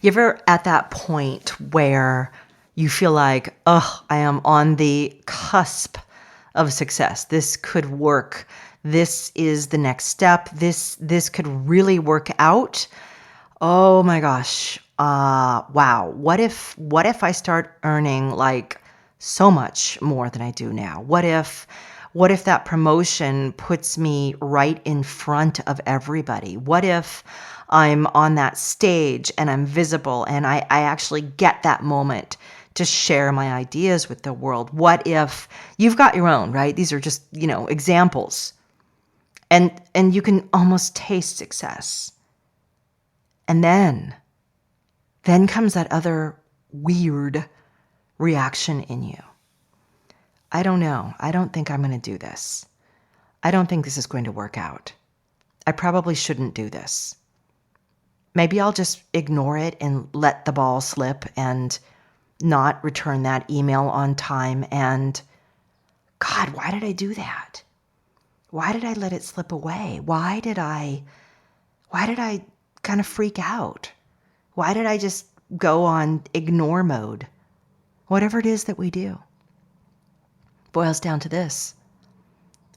You ever at that point where you feel like, oh, I am on the cusp of success. This could work. This is the next step. This could really work out. Oh my gosh. Wow. What if I start earning like so much more than I do now? What if that promotion puts me right in front of everybody? What if I'm on that stage and I'm visible and I actually get that moment to share my ideas with the world? What if you've got your own, right? These are just, examples. And you can almost taste success. And then comes that other weird reaction in you. I don't know. I don't think I'm going to do this. I don't think this is going to work out. I probably shouldn't do this. Maybe I'll just ignore it and let the ball slip and not return that email on time. And God, why did I do that? Why did I let it slip away? Why did I kind of freak out? Why did I just go on ignore mode? Whatever it is that we do boils down to this.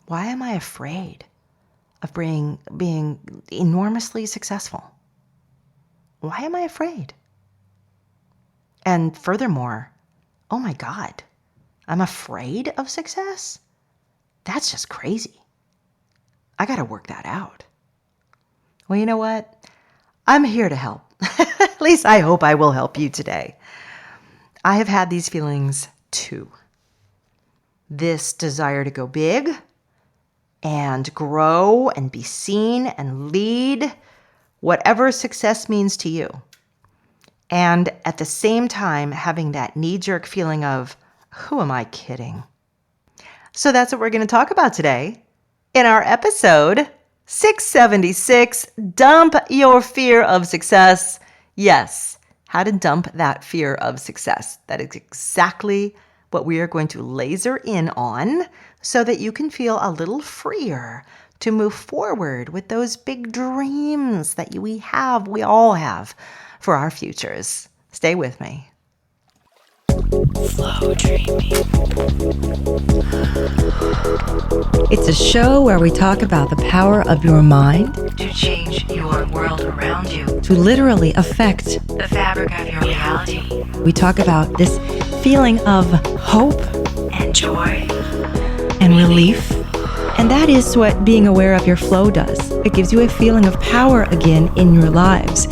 Why am I afraid of being enormously successful? Why am I afraid? And furthermore, oh my God, I'm afraid of success? That's just crazy. I got to work that out. Well, you know what? I'm here to help. At least I hope I will help you today. I have had these feelings too. This desire to go big and grow and be seen and lead, whatever success means to you. And at the same time, having that knee-jerk feeling of, who am I kidding? So that's what we're going to talk about today in our episode 676, Dump Your Fear of Success. Yes, how to dump that fear of success. That is exactly what we are going to laser in on so that you can feel a little freer to move forward with those big dreams that we all have for our futures. Stay with me. Flow Dreaming. It's a show where we talk about the power of your mind to change your world around you, to literally affect the fabric of your reality. We talk about this feeling of hope and joy and relief. And that is what being aware of your flow does. It gives you a feeling of power again in your lives.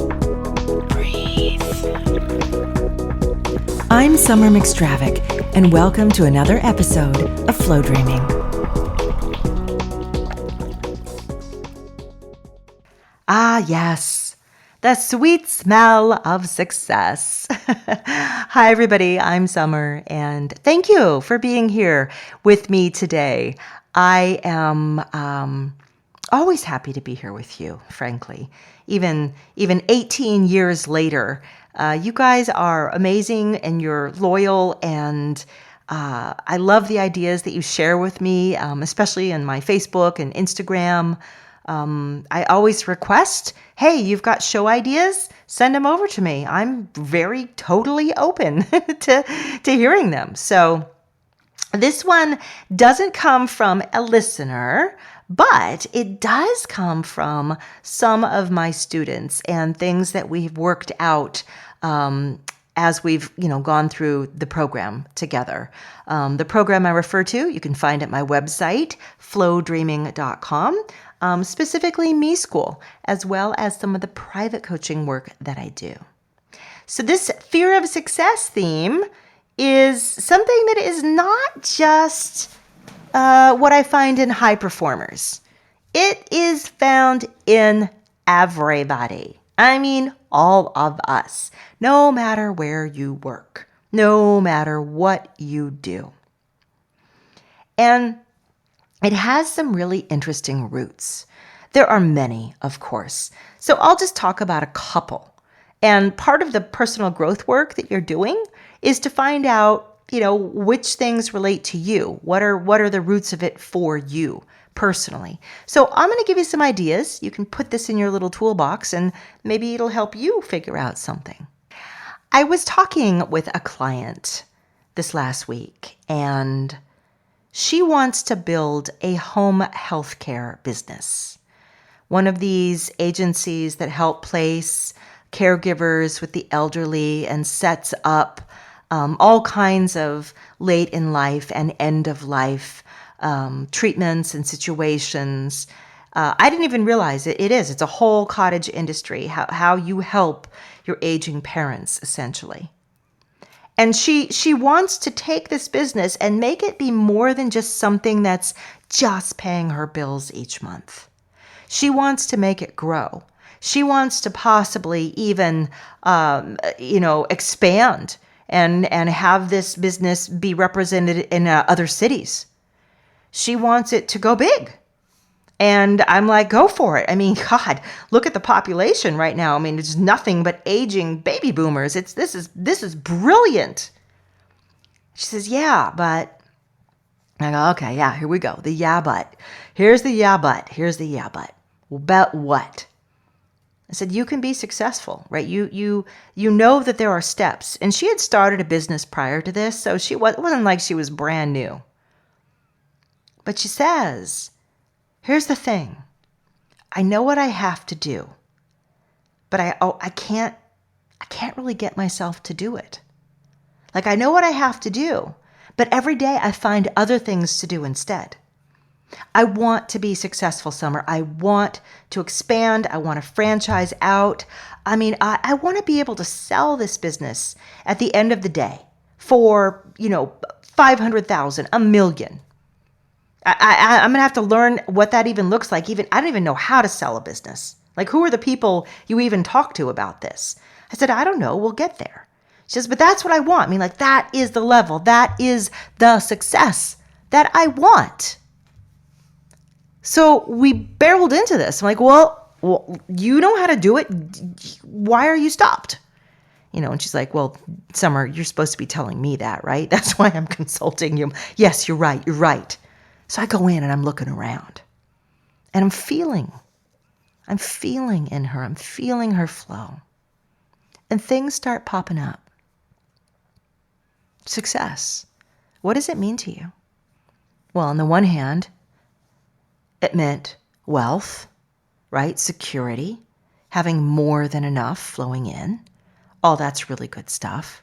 Breathe. I'm Summer McStravick, and welcome to another episode of Flow Dreaming. Ah, yes, the sweet smell of success. Hi, everybody. I'm Summer, and thank you for being here with me today. I am always happy to be here with you, frankly. Even 18 years later, you guys are amazing and you're loyal, and I love the ideas that you share with me, especially in my Facebook and Instagram. I always request, hey, you've got show ideas? Send them over to me. I'm very totally open to hearing them. So this one doesn't come from a listener, but it does come from some of my students and things that we've worked out as we've gone through the program together. The program I refer to, you can find at my website, flowdreaming.com, specifically Me School, as well as some of the private coaching work that I do. So this fear of success theme is something that is not just what I find in high performers. It is found in everybody. I mean, all of us, no matter where you work, no matter what you do. And it has some really interesting roots. There are many, of course. So I'll just talk about a couple. And part of the personal growth work that you're doing is to find out, which things relate to you. What are the roots of it for you personally? So I'm going to give you some ideas. You can put this in your little toolbox and maybe it'll help you figure out something. I was talking with a client this last week, and she wants to build a home healthcare business. One of these agencies that help place caregivers with the elderly and sets up all kinds of late in life and end of life treatments and situations. I didn't even realize it. It's a whole cottage industry, how you help your aging parents, essentially. And she wants to take this business and make it be more than just something that's just paying her bills each month. She wants to make it grow. She wants to possibly even, expand and have this business be represented in other cities. She wants it to go big. And I'm like, go for it. I mean, God, look at the population right now. I mean, it's nothing but aging baby boomers. This is brilliant. She says, yeah, but I go, okay, yeah, here we go. The yeah, but. Here's the yeah, but. Here's the yeah, but. Well, bet what? I said, you can be successful, right? You know that there are steps. And she had started a business prior to this, so it wasn't like she was brand new. But she says, here's the thing. I know what I have to do, but I can't really get myself to do it. Like, I know what I have to do, but every day I find other things to do instead. I want to be successful, Summer. I want to expand. I want to franchise out. I mean, I want to be able to sell this business at the end of the day for, $500,000, $1 million. I'm going to have to learn what that even looks like. I don't even know how to sell a business. Like, who are the people you even talk to about this? I said, I don't know. We'll get there. She says, but that's what I want. I mean, like, that is the level. That is the success that I want. So we barreled into this. I'm like, well, you know how to do it. Why are you stopped? And she's like, well, Summer, you're supposed to be telling me that, right? That's why I'm consulting you. Yes, you're right. You're right. So I go in and I'm looking around and I'm feeling in her. I'm feeling her flow. And things start popping up. Success. What does it mean to you? Well, on the one hand, it meant wealth, right? Security, having more than enough flowing in. All that's really good stuff.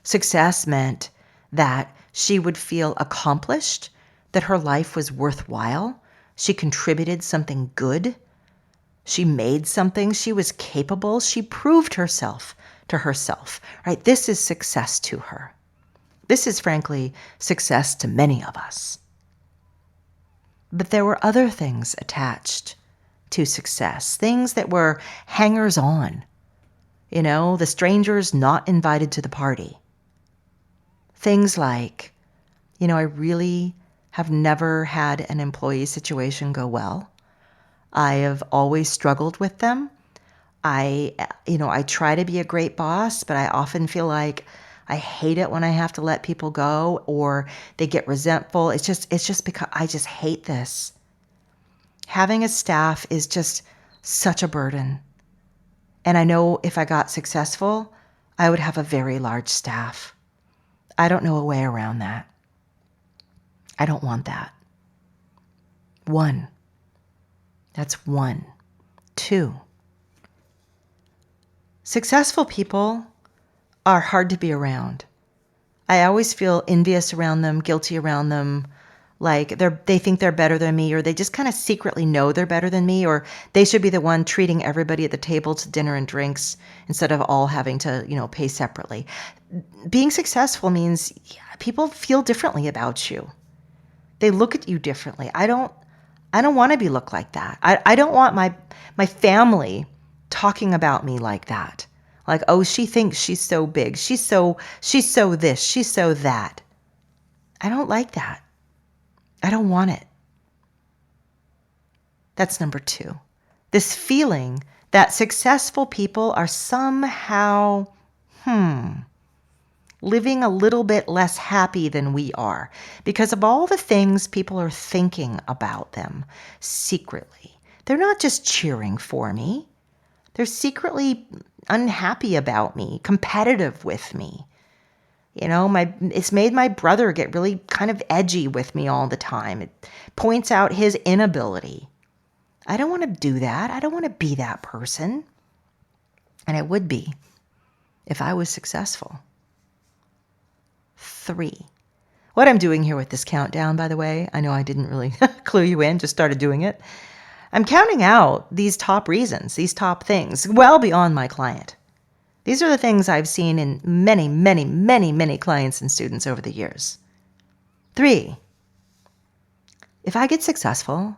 Success meant that she would feel accomplished, that her life was worthwhile. She contributed something good. She made something. She was capable. She proved herself to herself, right? This is success to her. This is, frankly, success to many of us. But there were other things attached to success, things that were hangers-on. The strangers not invited to the party. Things like, I really have never had an employee situation go well. I have always struggled with them. I try to be a great boss, but I often feel like I hate it when I have to let people go or they get resentful. It's just because I just hate this. Having a staff is just such a burden. And I know if I got successful, I would have a very large staff. I don't know a way around that. I don't want that. 1. That's 1. 2. Successful people are hard to be around. I always feel envious around them, guilty around them, like they think they're better than me, or they just kind of secretly know they're better than me, or they should be the one treating everybody at the table to dinner and drinks instead of all having to, pay separately. Being successful means people feel differently about you. They look at you differently. I don't want to be looked like that. I don't want my family talking about me like that. Like, oh, she thinks she's so big. She's so this, she's so that. I don't like that. I don't want it. That's number 2. This feeling that successful people are somehow, living a little bit less happy than we are because of all the things people are thinking about them secretly. They're not just cheering for me. They're secretly, unhappy about me, competitive with me. It's made my brother get really kind of edgy with me all the time. It points out his inability. I don't want to do that. I don't want to be that person. And it would be if I was successful. 3. What I'm doing here with this countdown, by the way, I know I didn't really clue you in, just started doing it. I'm counting out these top reasons, these top things, well beyond my client. These are the things I've seen in many, many, many, many clients and students over the years. 3, if I get successful,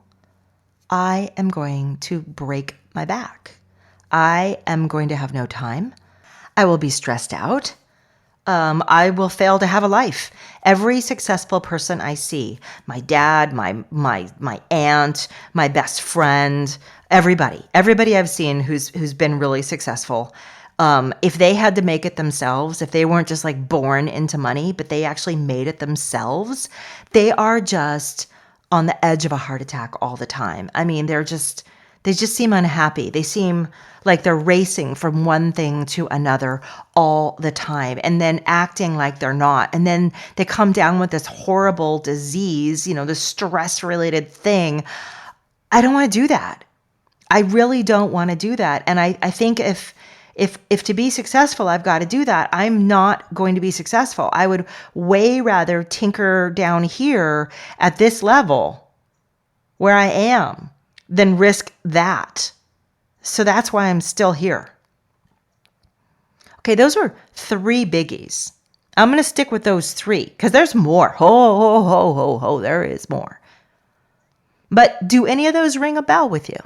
I am going to break my back. I am going to have no time. I will be stressed out. I will fail to have a life. Every successful person I see, my dad, my aunt, my best friend, everybody I've seen who's been really successful, if they had to make it themselves, if they weren't just like born into money, but they actually made it themselves, they are just on the edge of a heart attack all the time. I mean, they just seem unhappy. They seem like they're racing from one thing to another all the time and then acting like they're not. And then they come down with this horrible disease, this stress-related thing. I don't want to do that. I really don't want to do that. And I think if to be successful, I've got to do that, I'm not going to be successful. I would way rather tinker down here at this level where I am than risk that. So that's why I'm still here. Okay, those are 3 biggies. I'm going to stick with those 3 because there's more. Ho, there is more. But do any of those ring a bell with you?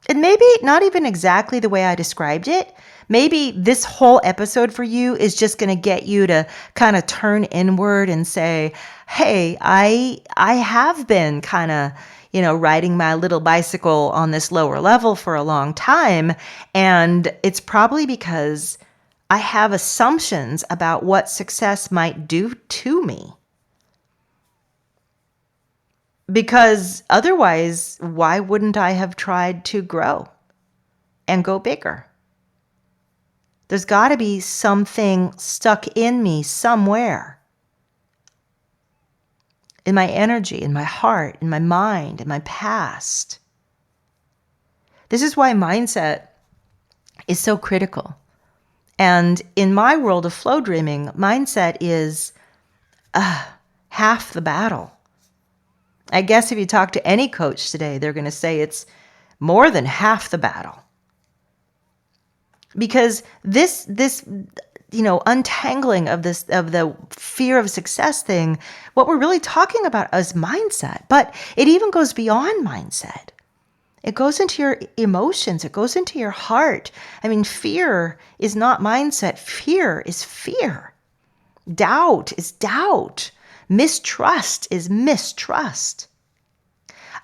And maybe not even exactly the way I described it. Maybe this whole episode for you is just going to get you to kind of turn inward and say, hey, I have been kind of riding my little bicycle on this lower level for a long time. And it's probably because I have assumptions about what success might do to me. Because otherwise, why wouldn't I have tried to grow and go bigger? There's got to be something stuck in me somewhere. In my energy, in my heart, in my mind, in my past. This is why mindset is so critical. And in my world of flow dreaming, mindset is half the battle. I guess if you talk to any coach today, they're going to say it's more than half the battle. Because this untangling of the fear of success thing, what we're really talking about is mindset. But it even goes beyond mindset. It goes into your emotions. It goes into your heart. I mean, fear is not mindset. Fear is fear. Doubt is doubt. Mistrust is mistrust.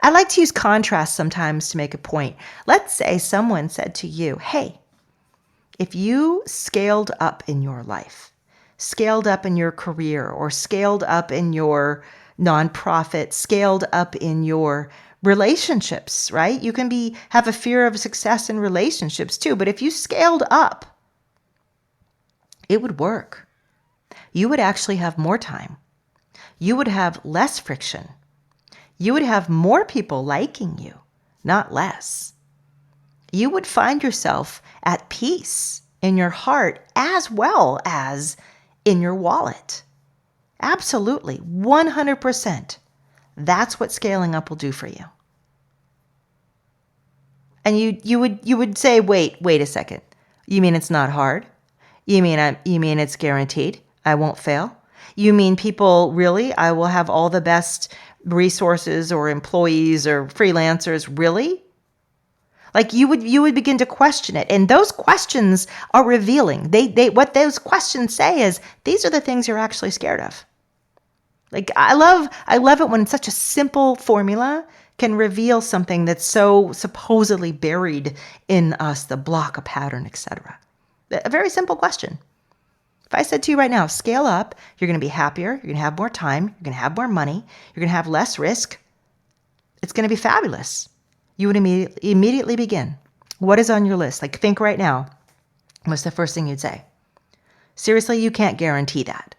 I like to use contrast sometimes to make a point. Let's say someone said to you, hey, if you scaled up in your life, scaled up in your career, or scaled up in your nonprofit, scaled up in your relationships, right? You can have a fear of success in relationships too, but if you scaled up, it would work. You would actually have more time. You would have less friction. You would have more people liking you, not less. You would find yourself at peace in your heart as well as in your wallet. Absolutely, 100%. That's what scaling up will do for you. And you would say, wait a second. You mean it's not hard? You mean it's guaranteed? I won't fail? You mean I will have all the best resources or employees or freelancers, really? Like you would begin to question it. And those questions are revealing. They what those questions say is these are the things you're actually scared of. Like I love it when such a simple formula can reveal something that's so supposedly buried in us, the block, a pattern, etc. A very simple question. If I said to you right now, scale up, you're going to be happier, you're going to have more time, you're going to have more money, you're going to have less risk. It's going to be fabulous. You would immediately begin. What is on your list? Like think right now. What's the first thing you'd say? Seriously, you can't guarantee that,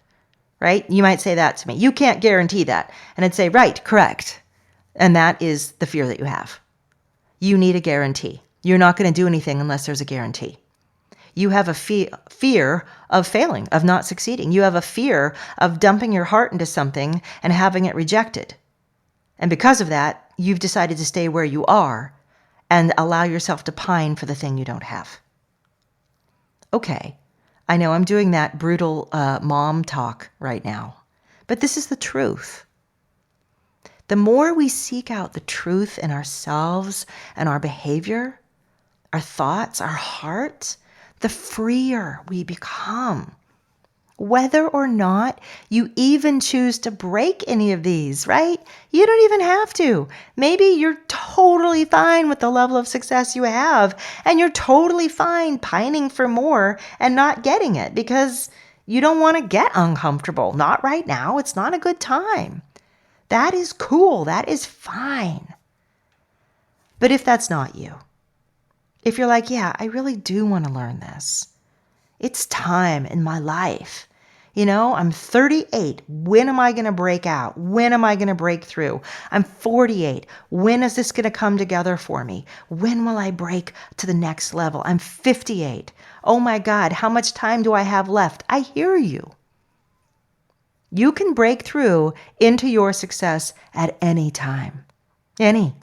right? You might say that to me. You can't guarantee that. And I'd say, right, correct. And that is the fear that you have. You need a guarantee. You're not going to do anything unless there's a guarantee. You have a fear of failing, of not succeeding. You have a fear of dumping your heart into something and having it rejected. And because of that, you've decided to stay where you are and allow yourself to pine for the thing you don't have. Okay, I know I'm doing that brutal mom talk right now, but this is the truth. The more we seek out the truth in ourselves and our behavior, our thoughts, our heart, the freer we become. Whether or not you even choose to break any of these, right? You don't even have to. Maybe you're totally fine with the level of success you have, and you're totally fine pining for more and not getting it because you don't want to get uncomfortable. Not right now. It's not a good time. That is cool. That is fine. But if that's not you, if you're like, yeah, I really do want to learn this. It's time in my life. You know, I'm 38. When am I going to break out? When am I going to break through? I'm 48. When is this going to come together for me? When will I break to the next level? I'm 58. Oh my God, how much time do I have left? I hear you. You can break through into your success at any time. Any.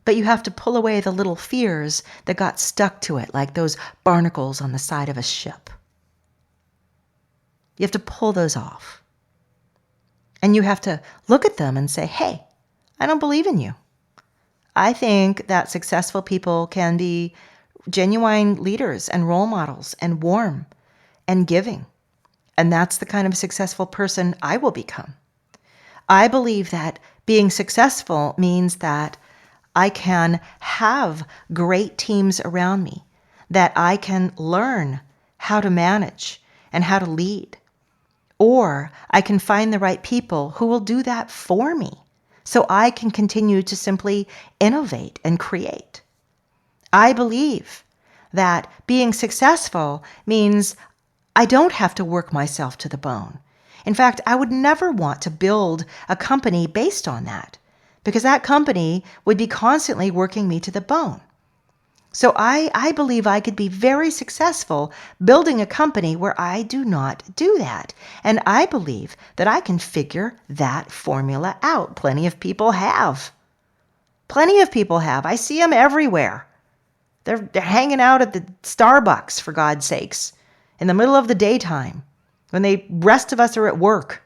But you have to pull away the little fears that got stuck to it, like those barnacles on the side of a ship. You have to pull those off. And you have to look at them and say, hey, I don't believe in you. I think that successful people can be genuine leaders and role models and warm and giving. And that's the kind of successful person I will become. I believe that being successful means that I can have great teams around me, that I can learn how to manage and how to lead. Or I can find the right people who will do that for me so I can continue to simply innovate and create. I believe that being successful means I don't have to work myself to the bone. In fact, I would never want to build a company based on that, because that company would be constantly working me to the bone. So I believe I could be very successful building a company where I do not do that. And I believe that I can figure that formula out. Plenty of people have. Plenty of people have. I see them everywhere. They're hanging out at the Starbucks, for God's sakes, in the middle of the daytime when the rest of us are at work.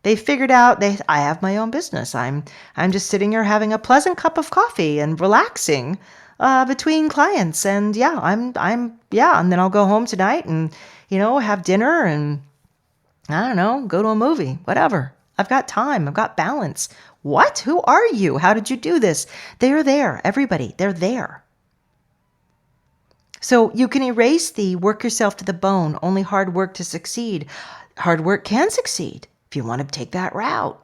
They figured out I have my own business. I'm just sitting here having a pleasant cup of coffee and relaxing between clients. And and then I'll go home tonight and, have dinner and I don't know, go to a movie, whatever. I've got time. I've got balance. What? Who are you? How did you do this? They're there. Everybody, they're there. So you can erase the work yourself to the bone, only hard work to succeed. Hard work can succeed if you want to take that route.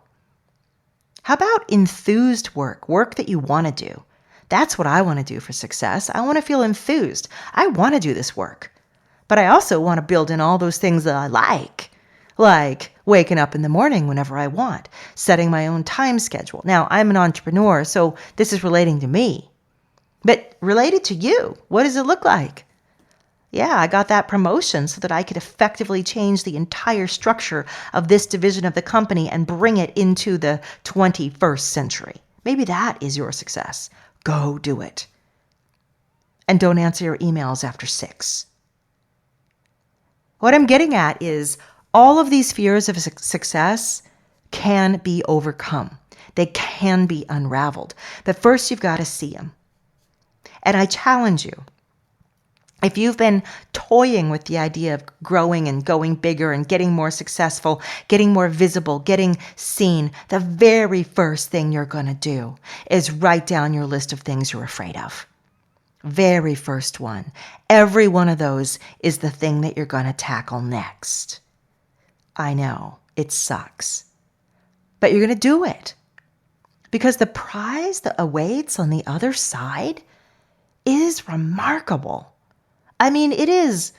How about enthused work that you want to do? That's what I want to do for success. I want to feel enthused. I want to do this work. But I also want to build in all those things that I like waking up in the morning whenever I want, setting my own time schedule. Now, I'm an entrepreneur, so this is relating to me. But related to you, what does it look like? Yeah, I got that promotion so that I could effectively change the entire structure of this division of the company and bring it into the 21st century. Maybe that is your success. Go do it. And don't answer your emails after 6. What I'm getting at is all of these fears of success can be overcome. They can be unraveled. But first, you've got to see them. And I challenge you, if you've been toying with the idea of growing and going bigger and getting more successful, getting more visible, getting seen, the very first thing you're going to do is write down your list of things you're afraid of. Very first one. Every one of those is the thing that you're going to tackle next. I know, it sucks. But you're going to do it. Because the prize that awaits on the other side is remarkable. I mean, it is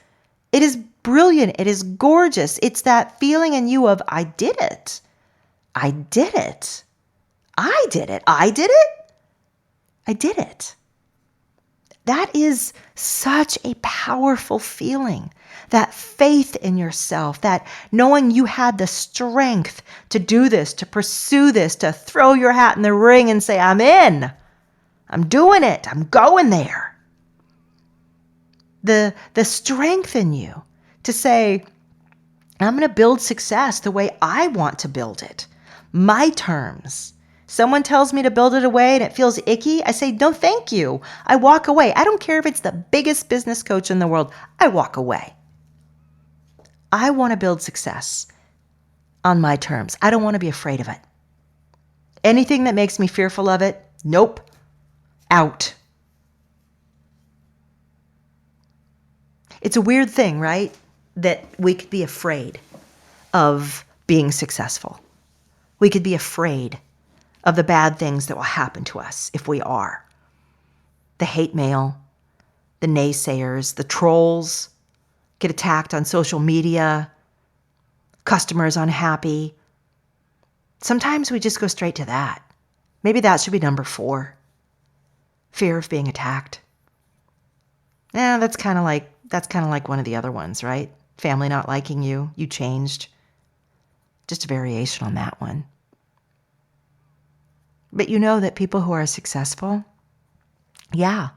brilliant. It is gorgeous. It's that feeling in you of, I did it. I did it. I did it. I did it. I did it. That is such a powerful feeling. That faith in yourself, that knowing you had the strength to do this, to pursue this, to throw your hat in the ring and say, I'm in. I'm doing it. I'm going there. The strength in you to say, I'm going to build success the way I want to build it. My terms. Someone tells me to build it away and it feels icky. I say, no, thank you. I walk away. I don't care if it's the biggest business coach in the world. I walk away. I want to build success on my terms. I don't want to be afraid of it. Anything that makes me fearful of it, nope, out. It's a weird thing, right? That we could be afraid of being successful. We could be afraid of the bad things that will happen to us if we are. The hate mail, the naysayers, the trolls, get attacked on social media, customers unhappy. Sometimes we just go straight to that. Maybe that should be number 4. Fear of being attacked. That's kind of like one of the other ones, right? Family not liking you, you changed. Just a variation on that one. But you know that people who are successful, they're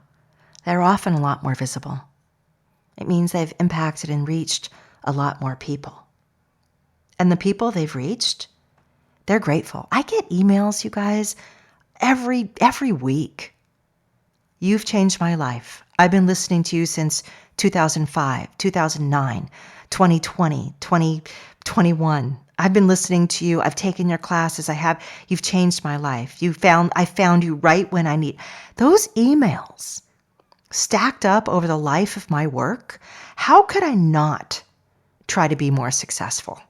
often a lot more visible. It means they've impacted and reached a lot more people. And the people they've reached, they're grateful. I get emails, you guys, every week. You've changed my life. I've been listening to you since 2005, 2009, 2020, 2021. I've been listening to you. I've taken your classes. You've changed my life. I found you right when I need. Those emails stacked up over the life of my work. How could I not try to be more successful?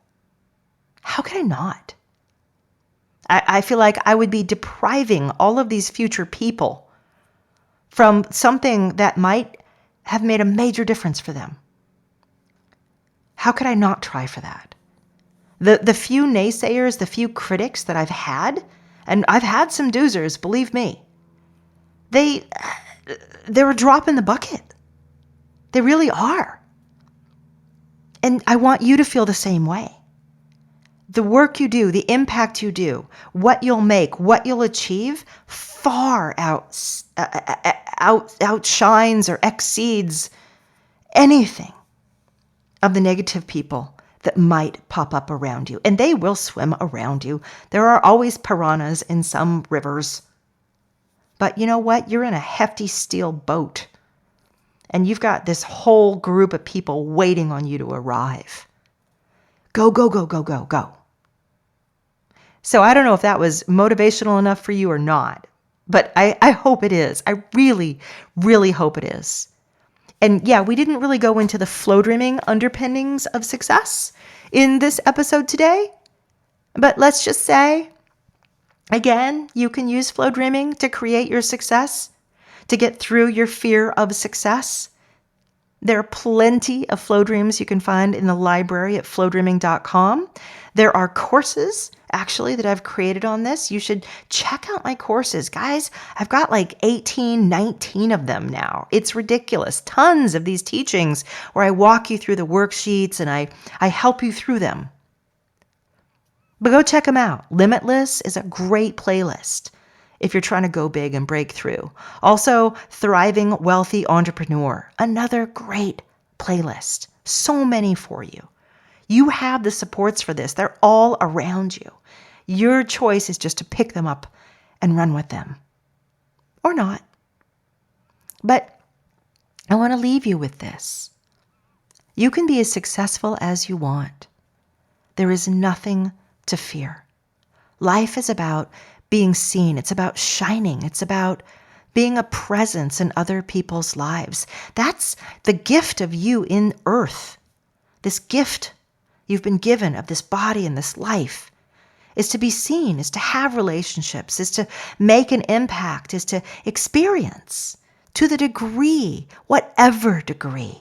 How could I not? I feel like I would be depriving all of these future people from something that might have made a major difference for them. How could I not try for that? The few naysayers, the few critics that I've had, and I've had some doozers, believe me, they're a drop in the bucket. They really are. And I want you to feel the same way. The work you do, the impact you do, what you'll make, what you'll achieve far outshines or exceeds anything of the negative people that might pop up around you. And they will swim around you. There are always piranhas in some rivers. But you know what? You're in a hefty steel boat. And you've got this whole group of people waiting on you to arrive. Go, go, go, go, go, go. So I don't know if that was motivational enough for you or not. But I hope it is. I really, really hope it is. And yeah, we didn't really go into the flow dreaming underpinnings of success in this episode today. But let's just say, again, you can use flow dreaming to create your success, to get through your fear of success. There are plenty of flow dreams you can find in the library at flowdreaming.com. There are courses, actually, that I've created on this. You should check out my courses. Guys, I've got like 18, 19 of them now. It's ridiculous. Tons of these teachings where I walk you through the worksheets and I help you through them. But go check them out. Limitless is a great playlist if you're trying to go big and break through. Also, Thriving Wealthy Entrepreneur, another great playlist. So many for you. You have the supports for this. They're all around you. Your choice is just to pick them up and run with them. Or not. But I want to leave you with this. You can be as successful as you want. There is nothing to fear. Life is about being seen. It's about shining. It's about being a presence in other people's lives. That's the gift of you in earth. This gift you've been given of this body and this life is to be seen, is to have relationships, is to make an impact, is to experience, to the degree, whatever degree,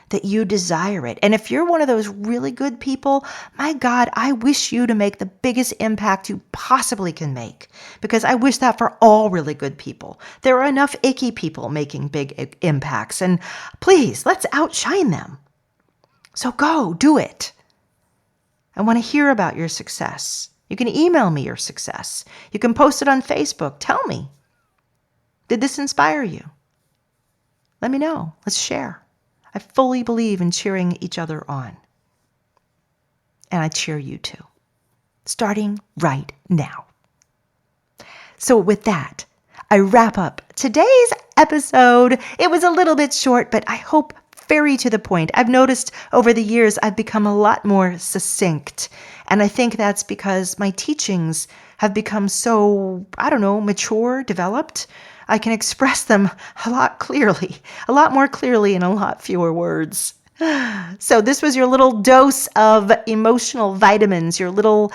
that you desire it. And if you're one of those really good people, my God, I wish you to make the biggest impact you possibly can make, because I wish that for all really good people. There are enough icky people making big impacts, and please, let's outshine them. So go, do it. I want to hear about your success. You can email me your success. You can post it on Facebook. Tell me, did this inspire you? Let me know. Let's share. I fully believe in cheering each other on. And I cheer you too, starting right now. So with that, I wrap up today's episode. It was a little bit short, but I hope very to the point. I've noticed over the years I've become a lot more succinct. And I think that's because my teachings have become so, mature, developed. I can express them a lot more clearly in a lot fewer words. So this was your little dose of emotional vitamins, your little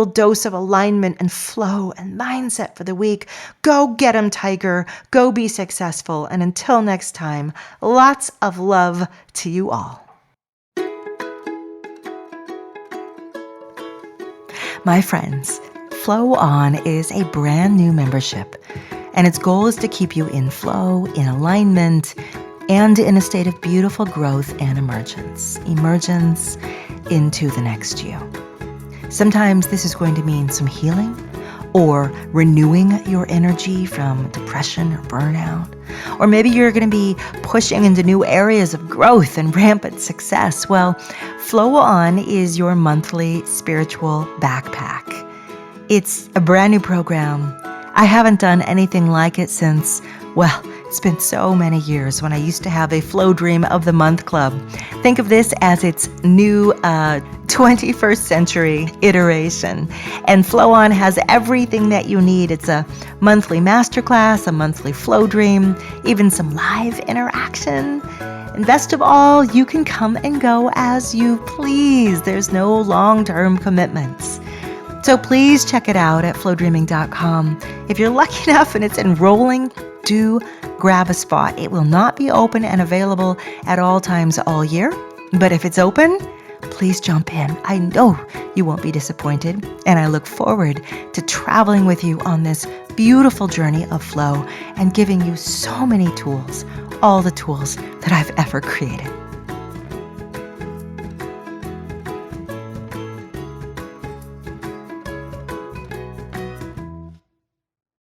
dose of alignment and flow and mindset for the week. Go get 'em, Tiger. Go be successful. And until next time, lots of love to you all. My friends, Flow On is a brand new membership, and its goal is to keep you in flow, in alignment, and in a state of beautiful growth and emergence into the next you. Sometimes this is going to mean some healing or renewing your energy from depression or burnout. Or maybe you're going to be pushing into new areas of growth and rampant success. Well, Flow On is your monthly spiritual backpack. It's a brand new program. I haven't done anything like it since, it's been so many years when I used to have a Flow Dream of the Month club. Think of this as its new 21st century iteration. And Flow On has everything that you need. It's a monthly masterclass, a monthly Flow Dream, even some live interaction. And best of all, you can come and go as you please. There's no long-term commitments. So please check it out at flowdreaming.com. If you're lucky enough and it's enrolling, do grab a spot. It will not be open and available at all times all year, but if it's open, please jump in. I know you won't be disappointed, and I look forward to traveling with you on this beautiful journey of flow and giving you so many tools, all the tools that I've ever created.